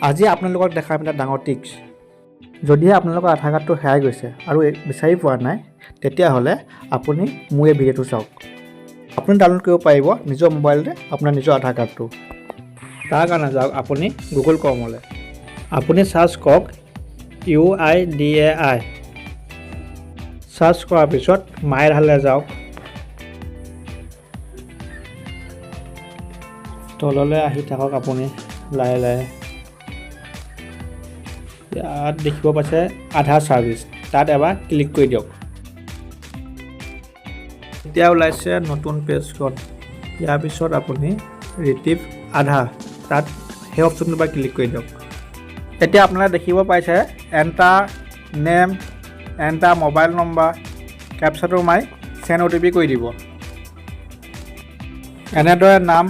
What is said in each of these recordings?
আজি আপোনালোকক দেখাম এটা ডাঙৰ টিপছ। যদিহে আপোনালোকৰ আধাৰ কাৰ্ডটো হেৰাই গৈছে আৰু বিচাৰি পোৱা নাই, তেতিয়াহ'লে আপুনি মোৰ এই ভিডিঅ'টো চাওক। আপুনি ডাউনলোড কৰিব পাৰিব নিজৰ মোবাইলতে আপোনাৰ নিজৰ আধাৰ কাৰ্ডটো। তাৰ কাৰণে যাওক আপুনি গুগল ক্ৰমলৈ। আপুনি চাৰ্চ কৰক UIDAI। চাৰ্চ কৰাৰ পিছত মাই আধাৰলৈ যাওক। তললৈ আহি থাকক আপুনি লাহে লাহে। ইয়াত দেখিব পাইছে আধাৰ ছাৰ্ভিচ, তাত এবাৰ ক্লিক কৰি দিয়ক। এতিয়া ওলাইছে নতুন পেজখন। ইয়াৰ পিছত আপুনি ৰিটিভ আধাৰ, তাত সেই অপশ্যনটোৰ পৰা ক্লিক কৰি দিয়ক। এতিয়া আপোনালোকে দেখিব পাইছে enter name, enter mobile number, কেপচাটো মাৰি চেণ্ড OTP কৰি দিব। এনেদৰে নাম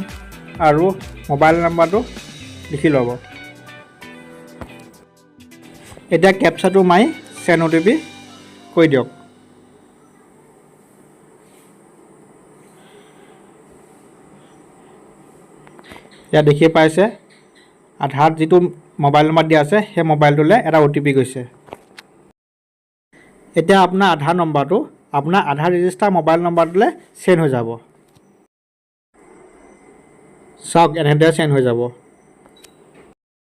আৰু মোবাইল নম্বৰটো লিখি ল'ব। এতিয়া কেপচাটো মাৰি চেণ্ড OTP কৰি দিয়ক। ইয়াত দেখি পাইছে আধাৰত যিটো মোবাইল নম্বৰ দিয়া আছে সেই মোবাইলটোলৈ এটা OTP গৈছে। এতিয়া আপোনাৰ আধাৰ নম্বৰটো আপোনাৰ আধাৰ ৰেজিষ্টাৰ মোবাইল নম্বৰটোলৈ চেণ্ড হৈ যাব। চাওক এনেদৰে চেণ্ড হৈ যাব।